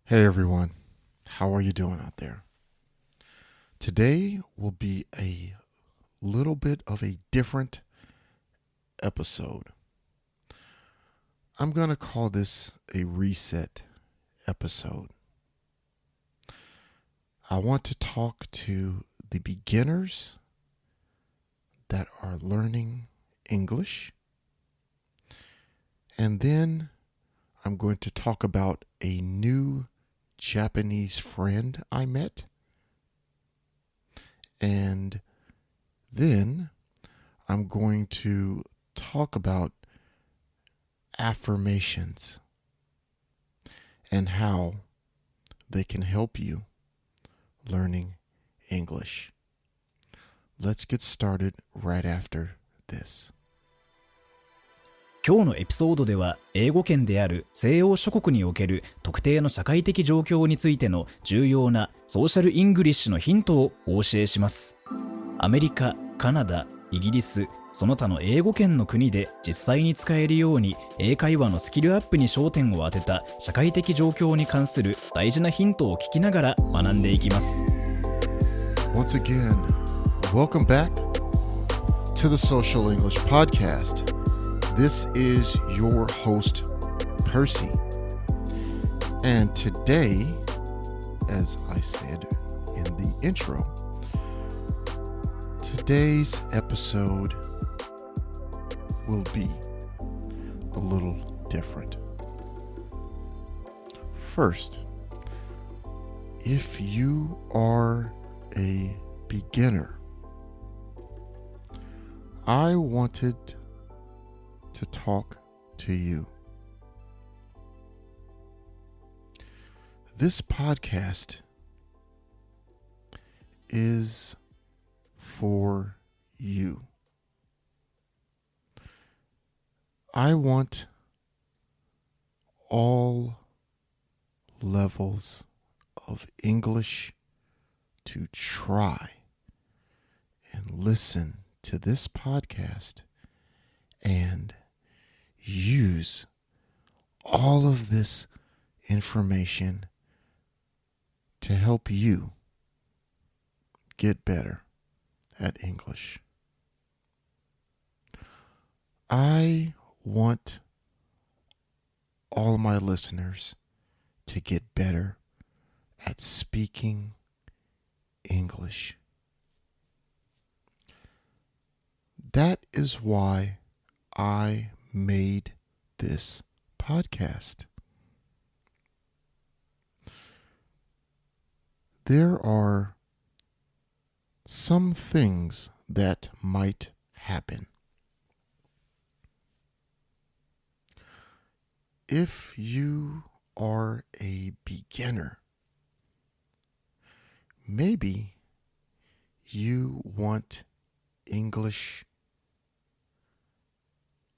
Hey everyone, how are you doing out there? Today will be a little bit of a different episode. I'm going to call this a reset episode. I want to talk to the beginners that are learning English, and then I'm going to talk about a new Japanese friend I met. And then I'm going to talk about affirmations and how they can help you learning English. Let's get started right after this.今日のエピソードでは英語圏である西洋諸国における特定の社会的状況についての重要なソーシャルイングリッシュのヒントをお教えします。アメリカ、カナダ、イギリス、その他の英語圏の国で実際に使えるように英会話のスキルアップに焦点を当てた社会的状況に関する大事なヒントを聞きながら学んでいきます。Once again, welcome back to the Social English Podcast.This is your host, Percy. And today, as I said in the intro, today's episode will be a little different. First, if you are a beginner, I wanted to talk to you. This podcast is for you. I want all levels of English to try and listen to this podcast and use all of this information to help you get better at English. I want all my listeners to get better at speaking English. That is why I made this podcast. There are some things that might happen. If you are a beginner, maybe you want English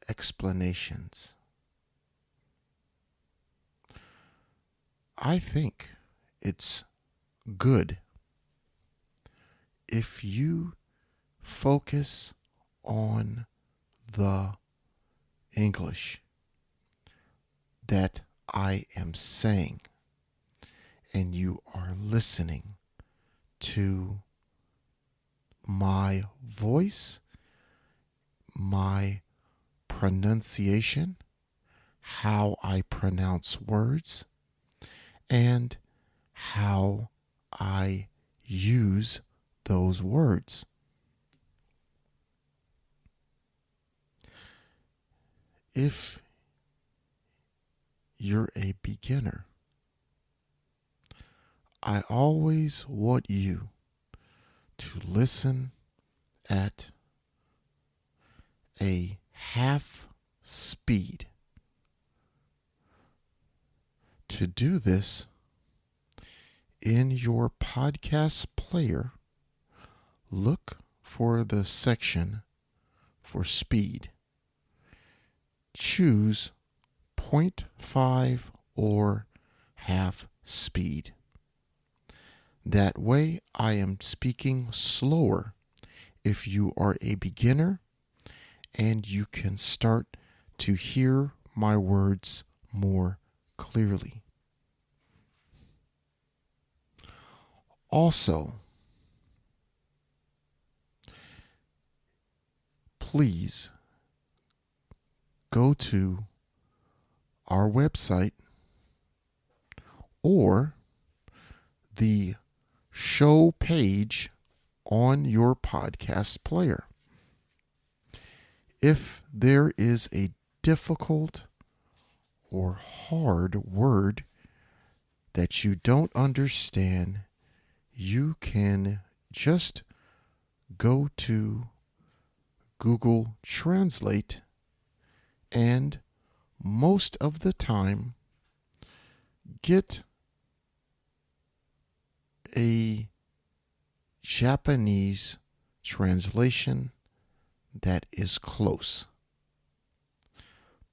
explanations. I think it's good if you focus on the English that I am saying and you are listening to my voice, my pronunciation, how I pronounce words, and how I use those words. If you're a beginner, I always want you to listen at a half speed. To do this, in your podcast player, look for the section for speed. Choose 0.5 or half speed. That way I am speaking slower if you are a beginner, and you can start to hear my words more clearly. Also, please go to our website or the show page on your podcast player. If there is a difficult or hard word that you don't understand, you can just go to Google Translate, and most of the time get a Japanese translation that is close.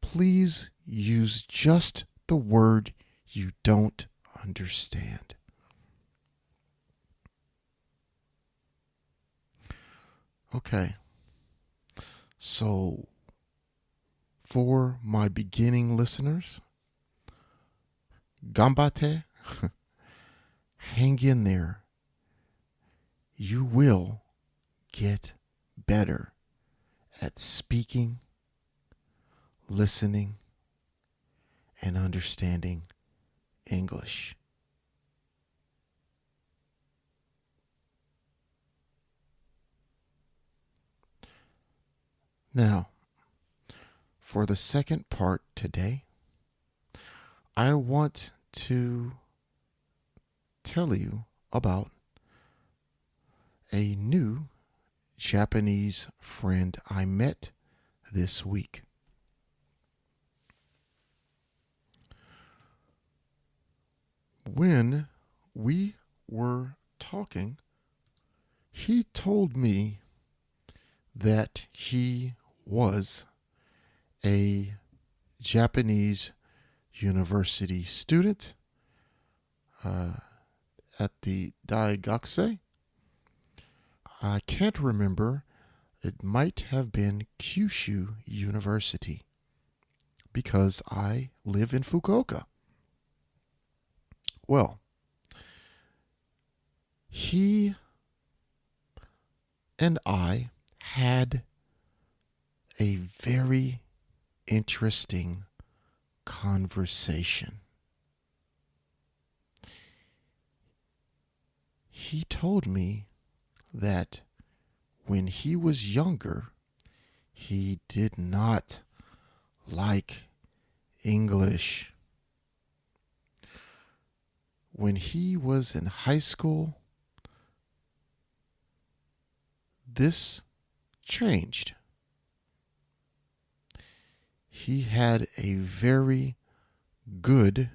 Please use just the word you don't understand. Okay, so for my beginning listeners, ganbate, hang in there. You will get better at speaking, listening, and understanding English. Now, for the second part today, I want to tell you about a new Japanese friend I met this week. When we were talking, he told me that he was a Japanese university student at the Daigakse. I can't remember. It might have been Kyushu University because I live in Fukuoka. Well, he and I had a very interesting conversation. He told me that when he was younger, he did not like English. When he was in high school, this changed. He had a very good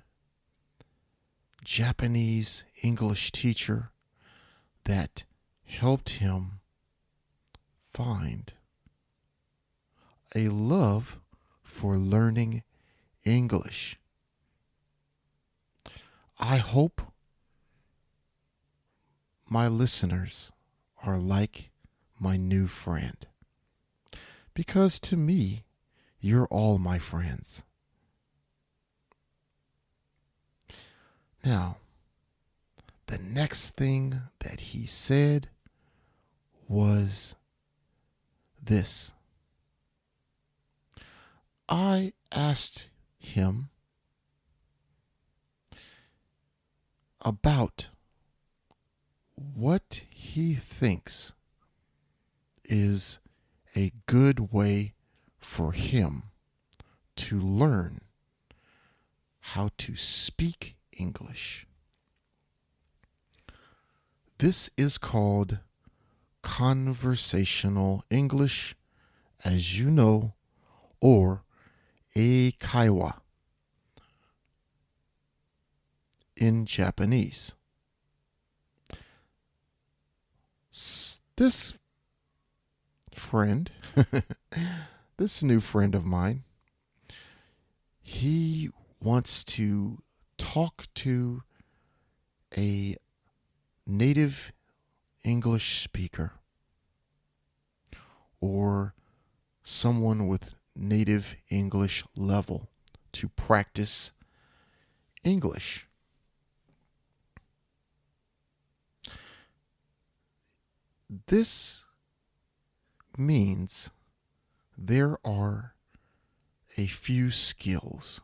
Japanese English teacher that helped him find a love for learning English. I hope my listeners are like my new friend, because to me, you're all my friends. Now, the next thing that he said was this. I asked him about what he thinks is a good way for him to learn how to speak English. This is called conversational English, as you know, or eikaiwa in Japanese. This friend, this new friend of mine, he wants to talk to a native English speaker or someone with native English level to practice English. this means there are a few skills.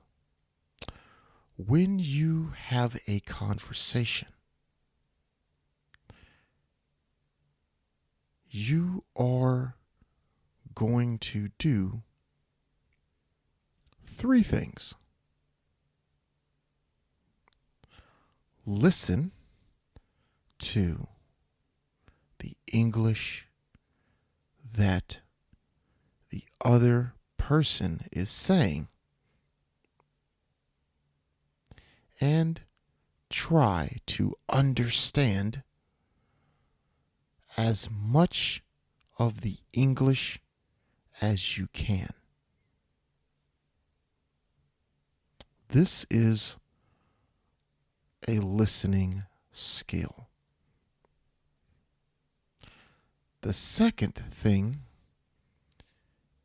When you have a conversation, you are going to do 3 things. Listen to the English that the other person is saying and try to understand as much of the English as you can. This is a listening skill. The second thing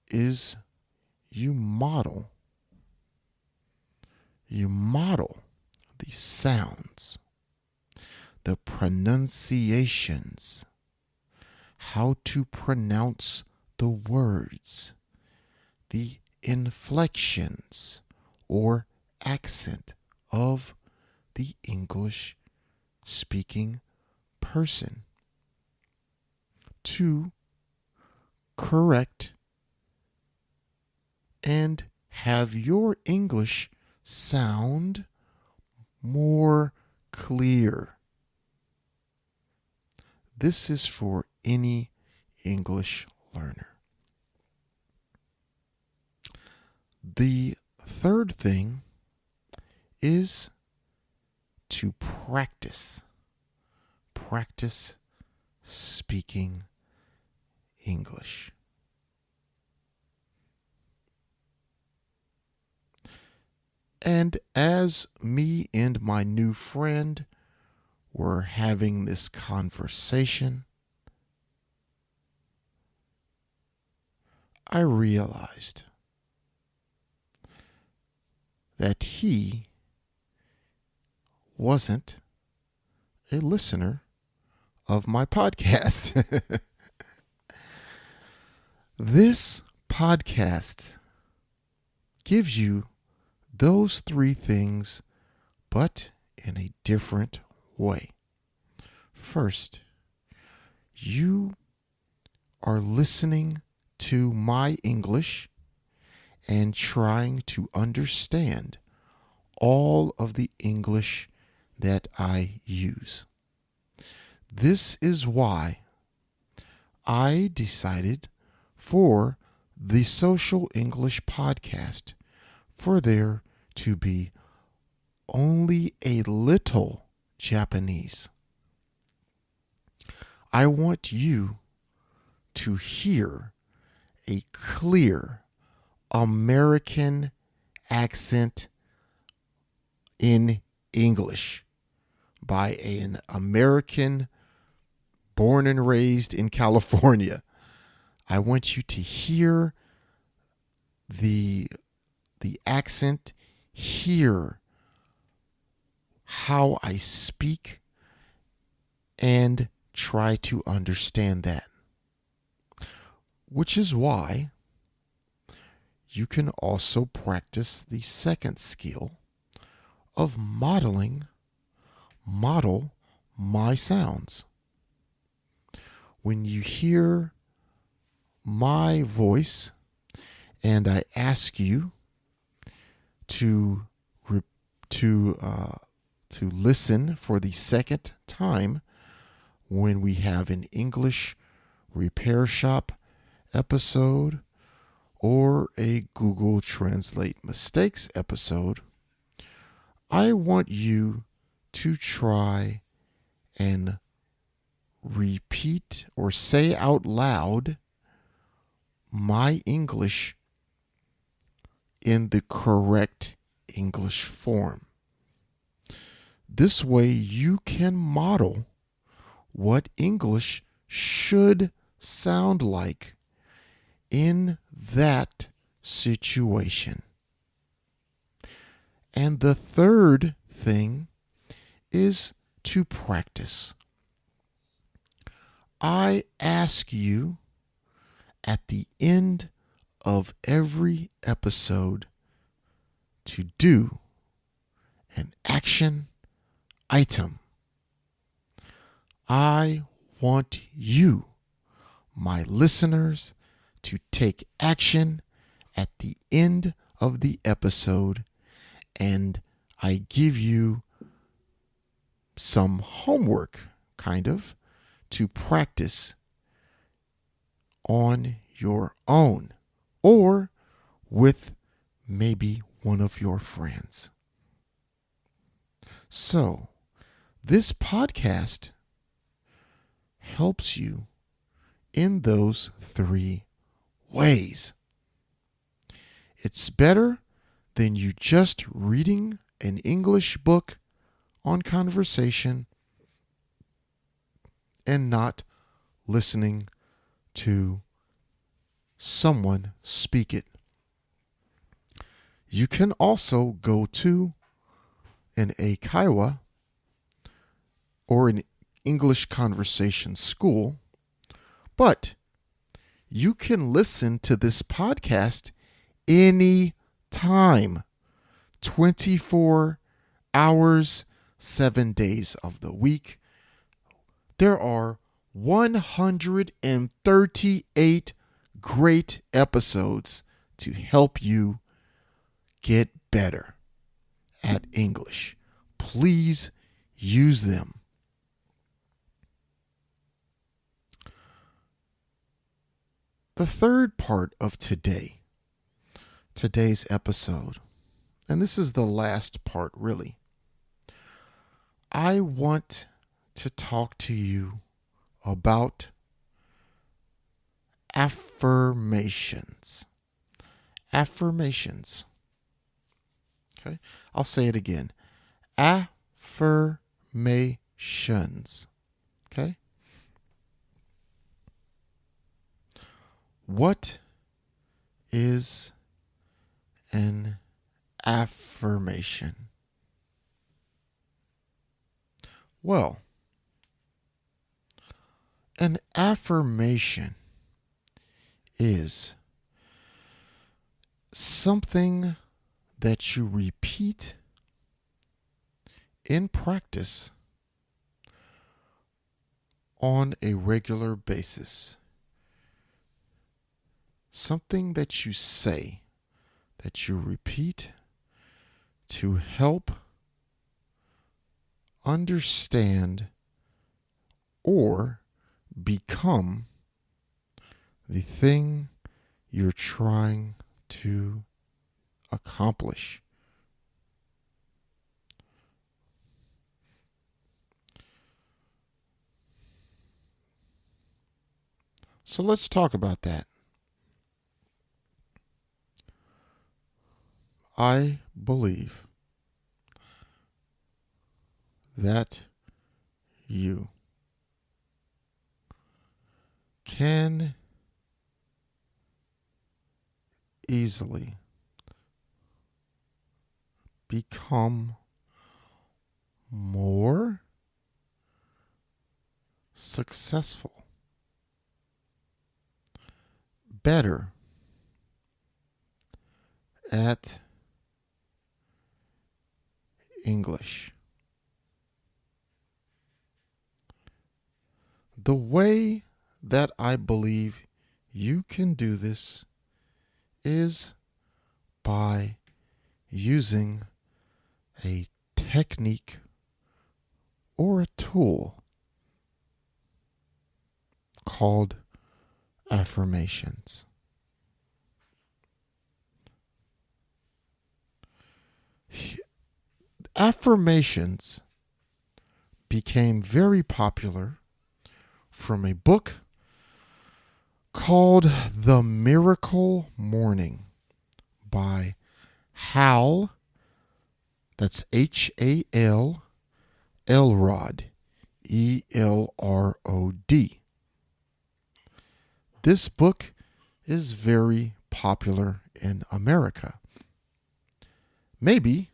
is you model. You model the sounds, the pronunciations, how to pronounce the words, the inflections or accent of the English speaking person to correct and have your English sound more clear. This is for any English learner. The third thing is to practice. Practice speaking English. And as me and my new friend were having this conversation, I realized that he wasn't a listener of my podcast. This podcast gives you those 3 things, but in a different way. First, you are listening to my English and trying to understand all of the English that I use. This is why I decided for the Social English podcast for there to be only a little Japanese. I want you to hear a clear American accent in English by an American born and raised in California. I want you to hear the accent, hear how I speak, and try to understand that. Which is why you can also practice the second skill of model my sounds. When you hear my voice and I ask you to listen for the second time when we have an English repair shop episode or a Google Translate mistakes episode, I want you to try and repeat or say out loud my English in the correct English form. This way you can model what English should sound like in that situation. And the third thing is to practice. I ask you at the end of every episode to do an action item. I want you, my listeners, to take action at the end of the episode, and I give you some homework, kind of, to practice on your own or with maybe one of your friends. So, this podcast helps you in those 3 ways. It's better than you just reading an English book on conversation and not listening to someone speak it. You can also go to an eikaiwa or an English conversation school, but you can listen to this podcast any time, 24 hours, 7 days of the week. There are 138 great episodes to help you get better at English. Please use them. The third part of today's episode, and this is the last part really, I want to talk to you about affirmations. Affirmations. Okay, I'll say it again. Affirmations. Okay? What is an affirmation? Well, an affirmation is something that you repeat in practice on a regular basis. Something that you say, that you repeat to help understand or become the thing you're trying to accomplish. So let's talk about that. I believe that you can easily become more successful, better at English. The way that I believe you can do this is by using a technique or a tool called affirmations. Affirmations became very popular from a book called The Miracle Morning by Hal, that's H-A-L, Elrod, E-L-R-O-D. This book is very popular in America. Maybe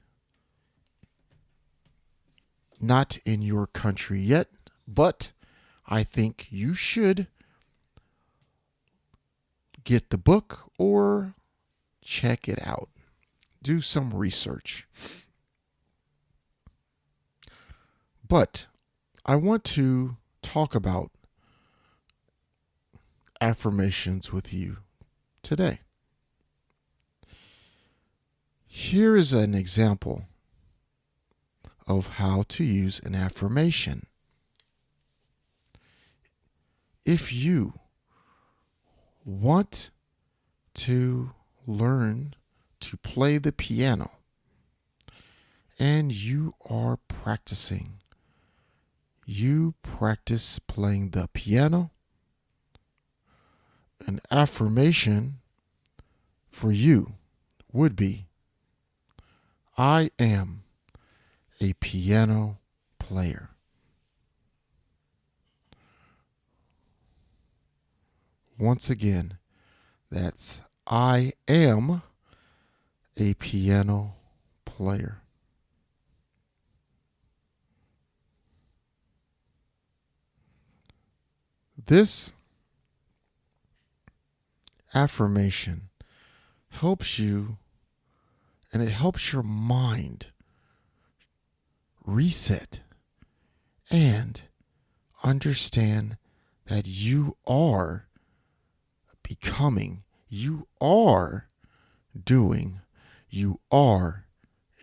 not in your country yet, but I think you should get the book or check it out. Do some research. But I want to talk about affirmations with you today. Here is an example of how to use an affirmation. If you want to learn to play the piano and you are practicing, you practice playing the piano, an affirmation for you would be, I am a piano player. Once again, that's I am a piano player. This affirmation helps you, and it helps your mind reset and understand that you are becoming, you are doing, you are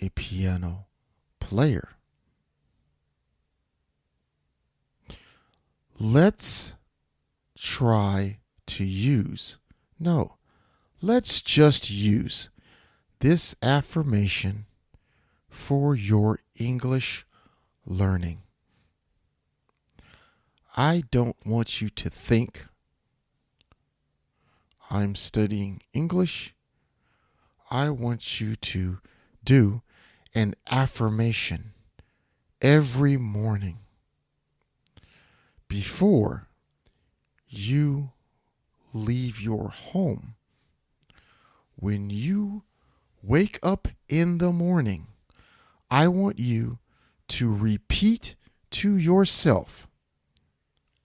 a piano player. Let's try to use, no, let's just use this affirmation for your English learning. I don't want you to think I'm studying English. I want you to do an affirmation every morning before you leave your home. When you wake up in the morning, I want you to repeat to yourself,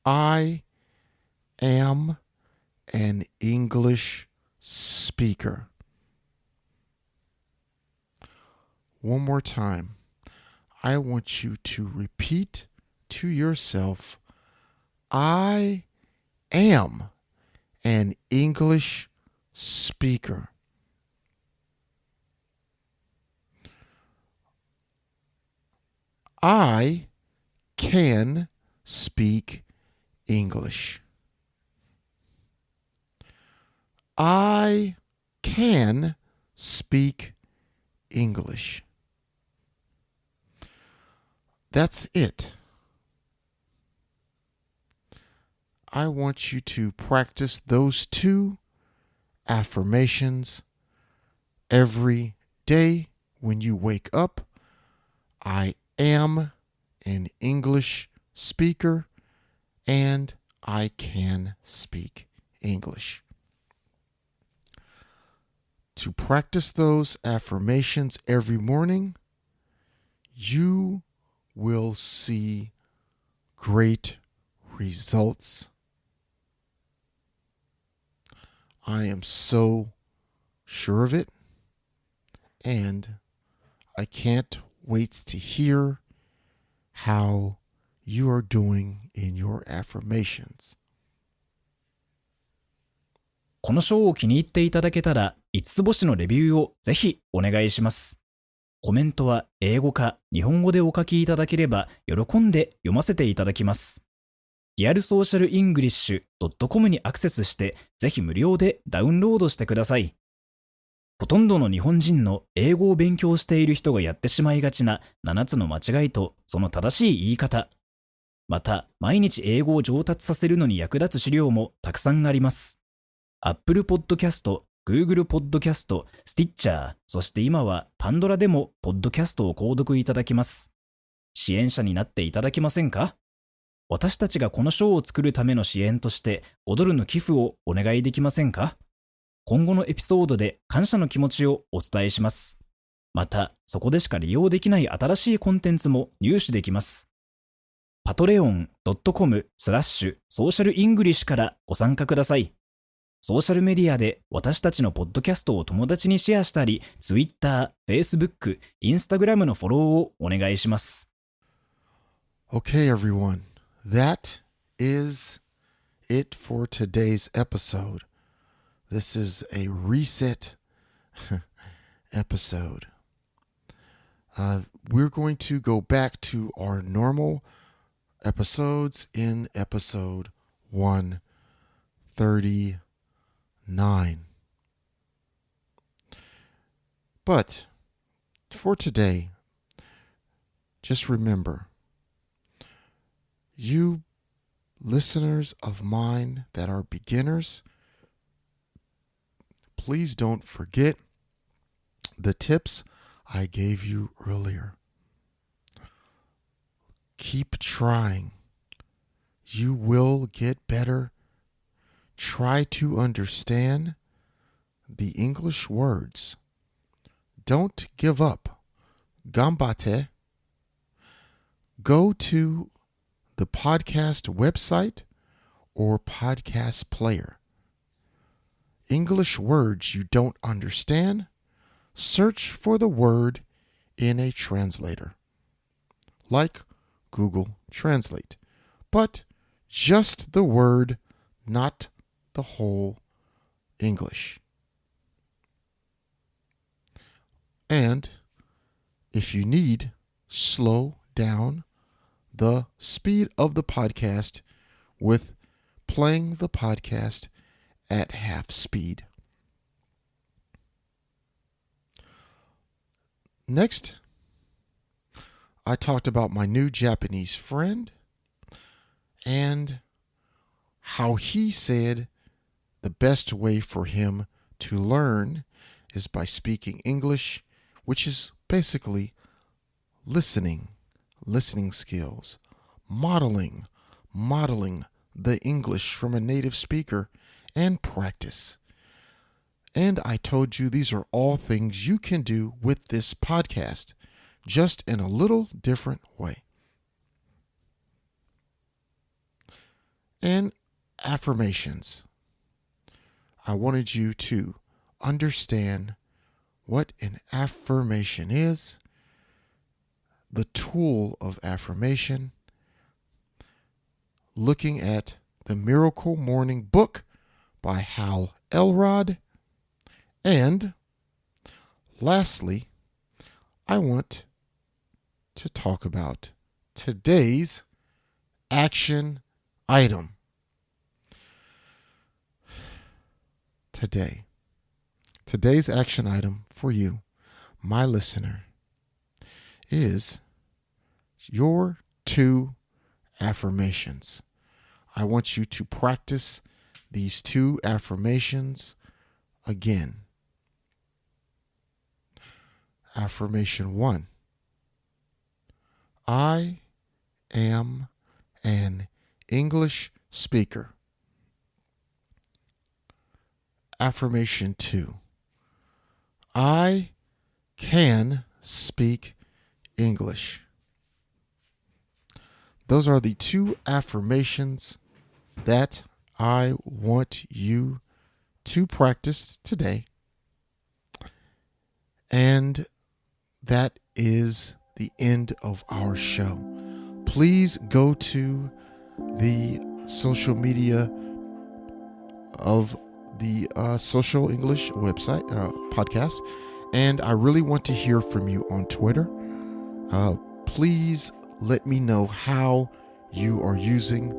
I am an English speaker. One more time. I want you to repeat to yourself, I am an English speaker. I can speak English. I can speak English. That's it. I want you to practice those two affirmations every day when you wake up. I am an English speaker and I can speak English. To practice those affirmations every morning, you will see great results. I am so sure of it, and I can't wait to hear how you are doing in your affirmations. この章を気に入っていただけたら、5つ星のレビューをぜひお願いします。コメントは英語か日本語でお書きいただければ喜んで読ませていただきます。リアルソーシャルイングリッシュ .com にアクセスしてぜひ無料でダウンロードしてください。ほとんどの日本人の英語を勉強している人がやってしまいがちな7つの間違いとその正しい言い方。また毎日英語を上達させるのに役立つ資料もたくさんあります。Apple Podcast、Google Podcast、Stitcher、そして今はパンドラでもポッドキャストを購読いただきます。支援者になっていただけませんか？私たちがこの賞を作るための支援として5ドルの寄付をお願いできませんか？今後のエピソードで感謝の気持ちをお伝えします。また、そこでしか利用できない新しいコンテンツも入手できます。patreon.com/socialenglish からご参加ください。ソーシャルメディアで私たちのポッドキャストを友達にシェアしたり、Twitter、Facebook、Instagram のフォローをお願いします。Okay, everyone. That is it for today's episode. This is a reset episode. We're going to go back to our normal episodes in episode 139. But for today, just remember, you listeners of mine that are beginners, please don't forget the tips I gave you earlier. Keep trying. You will get better. Try to understand the English words. Don't give up. Ganbate. Go to the podcast website or podcast player. English words you don't understand, search for the word in a translator, like Google Translate, but just the word, not the whole English. And if you need, slow down the speed of the podcast with playing the podcast at half speed. Next, I talked about my new Japanese friend and how he said the best way for him to learn is by speaking English, which is basically listening skills, modeling the English from a native speaker, and practice. And I told you these are all things you can do with this podcast, just in a little different way. And affirmations. I wanted you to understand what an affirmation is, the tool of affirmation, looking at the Miracle Morning book by Hal Elrod, and lastly, I want to talk about today's action item. Today's action item for you, my listener, is your 2 affirmations. I want you to practice these 2 affirmations again. Affirmation 1. I am an English speaker. Affirmation 2. I can speak English. Those are the 2 affirmations that I want you to practice today. And that is the end of our show. Please go to the social media of the Social English website, podcast, and I really want to hear from you on Twitter. Please let me know how you are using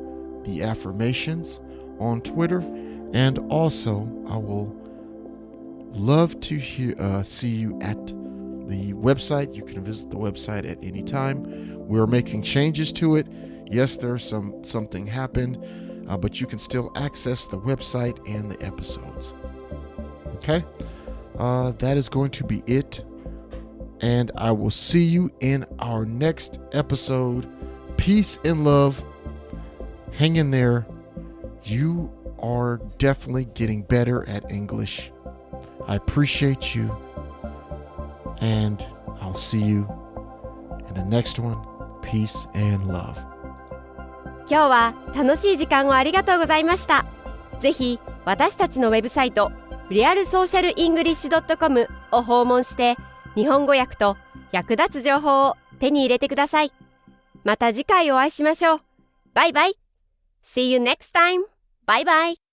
the affirmations on Twitter, and also I will love to see you at the website. You can visit the website at any time. We're making changes to it. Yes, there's something happened, but you can still access the website and the episodes. Okay? That is going to be it. And I will see you in our next episode. Peace and love. Hang in there. You are definitely getting better at English. I appreciate you. And I'll see you in the next one. Peace and love. 今日は楽しい時間をありがとうございました。ぜひ私たちのウェブサイトrealsocialenglish.com を訪問して日本語訳と役立つ情報を手に入れてください。また次回お会いしましょう。バイバイ。See you next time. Bye bye.